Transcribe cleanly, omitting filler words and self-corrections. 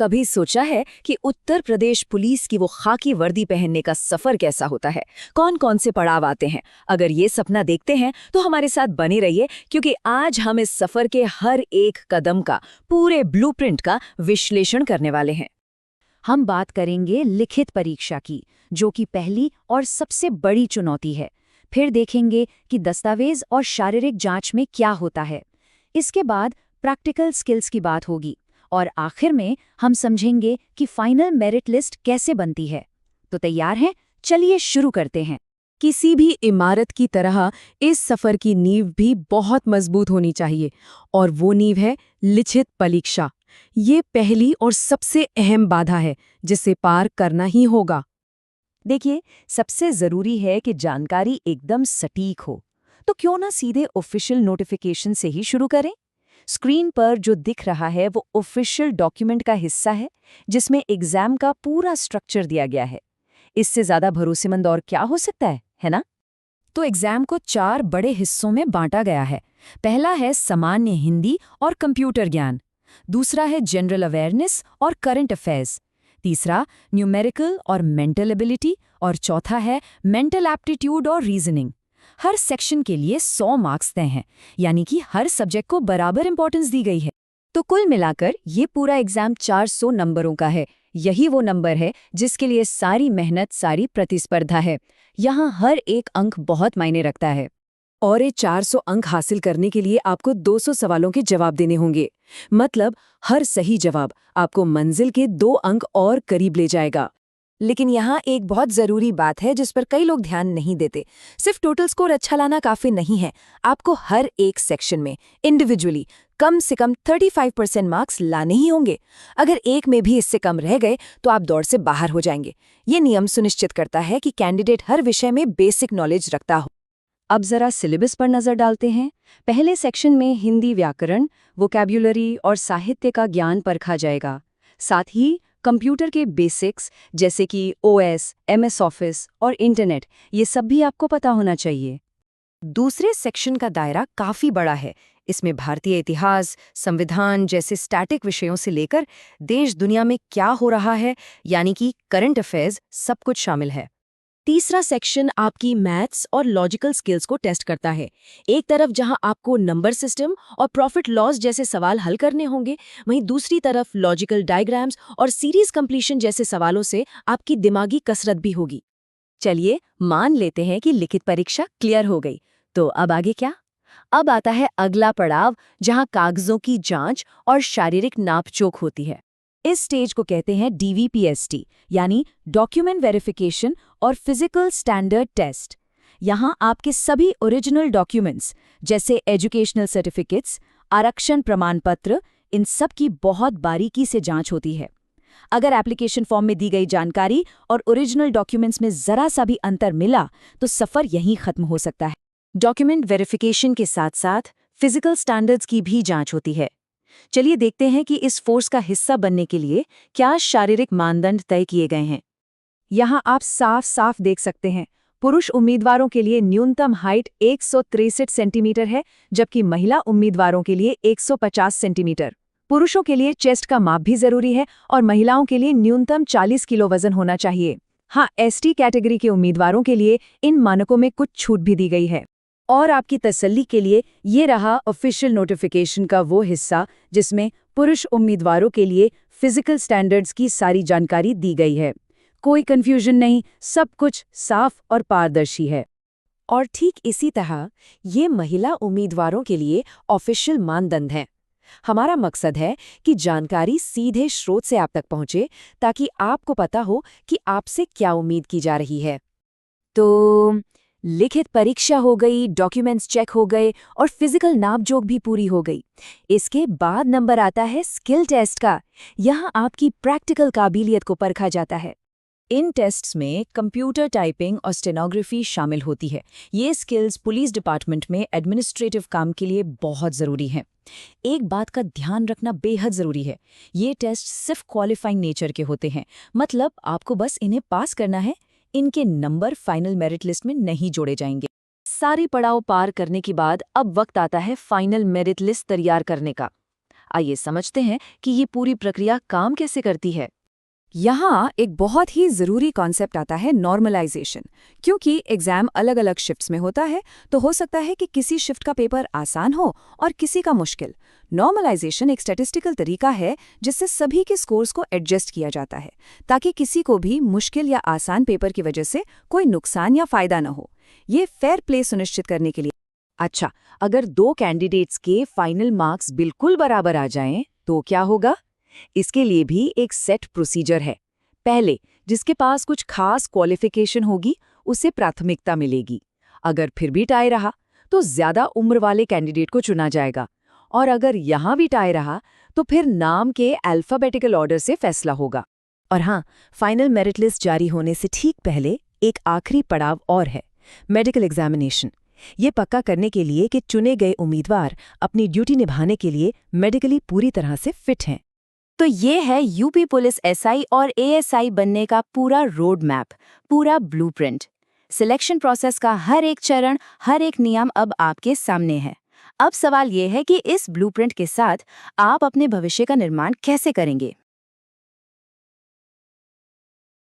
कभी सोचा है कि उत्तर प्रदेश पुलिस की वो खाकी वर्दी पहनने का सफर कैसा होता है? कौन कौन से पड़ाव आते हैं? अगर ये सपना देखते हैं तो हमारे साथ बने रहिए, क्योंकि आज हम इस सफर के हर एक कदम का, पूरे ब्लूप्रिंट का विश्लेषण करने वाले हैं। हम बात करेंगे लिखित परीक्षा की, जो कि पहली और सबसे बड़ी चुनौती है। फिर देखेंगे कि दस्तावेज और शारीरिक जांच में क्या होता है। इसके बाद प्रैक्टिकल स्किल्स की बात होगी और आखिर में हम समझेंगे कि फाइनल मेरिट लिस्ट कैसे बनती है। तो तैयार हैं? चलिए शुरू करते हैं। किसी भी इमारत की तरह इस सफर की नींव भी बहुत मजबूत होनी चाहिए, और वो नींव है लिखित परीक्षा। ये पहली और सबसे अहम बाधा है जिसे पार करना ही होगा। देखिए, सबसे जरूरी है कि जानकारी एकदम सटीक हो। तो क्यों ना सीधे ऑफिशियल नोटिफिकेशन से ही शुरू करें। स्क्रीन पर जो दिख रहा है वो ऑफिशियल डॉक्यूमेंट का हिस्सा है, जिसमें एग्जाम का पूरा स्ट्रक्चर दिया गया है। इससे ज्यादा भरोसेमंद और क्या हो सकता है ना? तो एग्जाम को 4 बड़े हिस्सों में बांटा गया है। पहला है सामान्य हिंदी और कंप्यूटर ज्ञान। दूसरा है जनरल अवेयरनेस और करंट अफेयर्स। तीसरा न्यूमेरिकल और मेंटल एबिलिटी, और चौथा है मेंटल एप्टीट्यूड और रीजनिंग। हर सेक्शन के लिए 100 मार्क्स तय हैं, यानी कि हर सब्जेक्ट को बराबर इंपॉर्टेंस दी गई है। तो कुल मिलाकर ये पूरा एग्जाम 400 नंबरों का है। यही वो नंबर है जिसके लिए सारी मेहनत, सारी प्रतिस्पर्धा है। यहाँ हर एक अंक बहुत मायने रखता है। और ये 400 अंक हासिल करने के लिए आपको 200 सवालों के जवाब देने होंगे। मतलब हर सही जवाब आपको मंजिल के 2 अंक और करीब ले जाएगा। लेकिन यहाँ एक बहुत जरूरी बात है जिस पर कई लोग ध्यान नहीं देते। सिर्फ टोटल स्कोर अच्छा लाना काफी नहीं है। आपको हर एक सेक्शन में इंडिविजुअली कम से कम 35% मार्क्स लाने ही होंगे। अगर एक में भी इससे कम रह गए तो आप दौड़ से बाहर हो जाएंगे। ये नियम सुनिश्चित करता है कि कैंडिडेट हर विषय में बेसिक नॉलेज रखता हो। अब जरा सिलेबस पर नजर डालते हैं। पहले सेक्शन में हिंदी व्याकरण, वोकैब्युलरी और साहित्य का ज्ञान परखा जाएगा। साथ ही कंप्यूटर के बेसिक्स जैसे कि ओएस, एमएस ऑफिस और इंटरनेट, ये सब भी आपको पता होना चाहिए। दूसरे सेक्शन का दायरा काफी बड़ा है। इसमें भारतीय इतिहास, संविधान जैसे स्टैटिक विषयों से लेकर देश दुनिया में क्या हो रहा है, यानी कि करंट अफेयर्स, सब कुछ शामिल है। तीसरा सेक्शन आपकी मैथ्स और लॉजिकल स्किल्स को टेस्ट करता है। एक तरफ जहां आपको नंबर सिस्टम और प्रॉफिट लॉस जैसे सवाल हल करने होंगे, वहीं दूसरी तरफ लॉजिकल डायग्राम्स और सीरीज कंप्लीशन जैसे सवालों से आपकी दिमागी कसरत भी होगी। चलिए मान लेते हैं कि लिखित परीक्षा क्लियर हो गई। तो अब आगे क्या? अब आता है अगला पड़ाव, जहां कागजों की जांच और शारीरिक नापजोख होती है। इस स्टेज को कहते हैं डीवीपीएसटी, यानी डॉक्यूमेंट वेरिफिकेशन और फिजिकल स्टैंडर्ड टेस्ट। यहाँ आपके सभी ओरिजिनल डॉक्यूमेंट्स जैसे एजुकेशनल सर्टिफिकेट्स, आरक्षण प्रमाण पत्र, इन सब की बहुत बारीकी से जांच होती है। अगर एप्लीकेशन फॉर्म में दी गई जानकारी और ओरिजिनल डॉक्यूमेंट्स में जरा सा भी अंतर मिला तो सफर यहीं खत्म हो सकता है। डॉक्यूमेंट वेरिफिकेशन के साथ साथ फिजिकल स्टैंडर्ड्स की भी जांच होती है। चलिए देखते हैं कि इस फोर्स का हिस्सा बनने के लिए क्या शारीरिक मानदंड तय किए गए हैं। यहाँ आप साफ साफ देख सकते हैं, पुरुष उम्मीदवारों के लिए न्यूनतम हाइट 163 सेंटीमीटर है, जबकि महिला उम्मीदवारों के लिए 150 सेंटीमीटर। पुरुषों के लिए चेस्ट का माप भी जरूरी है और महिलाओं के लिए न्यूनतम 40 किलो वजन होना चाहिए। हाँ, एसटी कैटेगरी के उम्मीदवारों के लिए इन मानकों में कुछ छूट भी दी गई है। और आपकी तसल्ली के लिए ये रहा ऑफिशियल नोटिफिकेशन का वो हिस्सा जिसमें पुरुष उम्मीदवारों के लिए फिजिकल स्टैंडर्ड्स की सारी जानकारी दी गई है। कोई कंफ्यूजन नहीं, सब कुछ साफ और पारदर्शी है। और ठीक इसी तरह ये महिला उम्मीदवारों के लिए ऑफिशियल मानदंड हैं। हमारा मकसद है कि जानकारी सीधे स्रोत से आप तक पहुंचे, ताकि आपको पता हो कि आपसे क्या उम्मीद की जा रही है। तो लिखित परीक्षा हो गई, डॉक्यूमेंट्स चेक हो गए और फिजिकल नापजोख भी पूरी हो गई। इसके बाद नंबर आता है स्किल टेस्ट का। यहाँ आपकी प्रैक्टिकल काबिलियत को परखा जाता है। इन टेस्ट्स में कंप्यूटर टाइपिंग और स्टेनोग्राफी शामिल होती है। ये स्किल्स पुलिस डिपार्टमेंट में एडमिनिस्ट्रेटिव काम के लिए बहुत ज़रूरी हैं। एक बात का ध्यान रखना बेहद ज़रूरी है, ये टेस्ट सिर्फ क्वालिफाइंग नेचर के होते हैं। मतलब आपको बस इन्हें पास करना है, इनके नंबर फाइनल मेरिट लिस्ट में नहीं जोड़े जाएंगे। सारे पड़ाव पार करने के बाद अब वक्त आता है फाइनल मेरिट लिस्ट तैयार करने का। आइए समझते हैं कि ये पूरी प्रक्रिया काम कैसे करती है। यहाँ एक बहुत ही ज़रूरी कॉन्सेप्ट आता है नॉर्मलाइजेशन। क्योंकि एग्ज़ाम अलग अलग शिफ्ट्स में होता है, तो हो सकता है कि किसी शिफ्ट का पेपर आसान हो और किसी का मुश्किल। नॉर्मलाइजेशन एक स्टैटिस्टिकल तरीका है जिससे सभी के स्कोर्स को एडजस्ट किया जाता है, ताकि किसी को भी मुश्किल या आसान पेपर की वजह से कोई नुकसान या फ़ायदा न हो। ये फेयर प्ले सुनिश्चित करने के लिए। अच्छा, अगर दो कैंडिडेट्स के फाइनल मार्क्स बिल्कुल बराबर आ जाएं, तो क्या होगा? इसके लिए भी एक सेट प्रोसीजर है। पहले, जिसके पास कुछ खास क्वालिफिकेशन होगी, उसे प्राथमिकता मिलेगी। अगर फिर भी टाई रहा, तो ज्यादा उम्र वाले कैंडिडेट को चुना जाएगा। और अगर यहाँ भी टाई रहा, तो फिर नाम के अल्फाबेटिकल ऑर्डर से फैसला होगा। और हाँ, फाइनल मेरिट लिस्ट जारी होने से ठीक पहले एक आखिरी पड़ाव और है, मेडिकल एग्जामिनेशन। ये पक्का करने के लिए कि चुने गए उम्मीदवार अपनी ड्यूटी निभाने के लिए मेडिकली पूरी तरह से फिट हैं। तो ये है यूपी पुलिस एसआई और एएसआई बनने का पूरा रोड मैप, पूरा ब्लूप्रिंट। सिलेक्शन प्रोसेस का हर एक चरण, हर एक नियम अब आपके सामने है। अब सवाल ये है कि इस ब्लूप्रिंट के साथ आप अपने भविष्य का निर्माण कैसे करेंगे।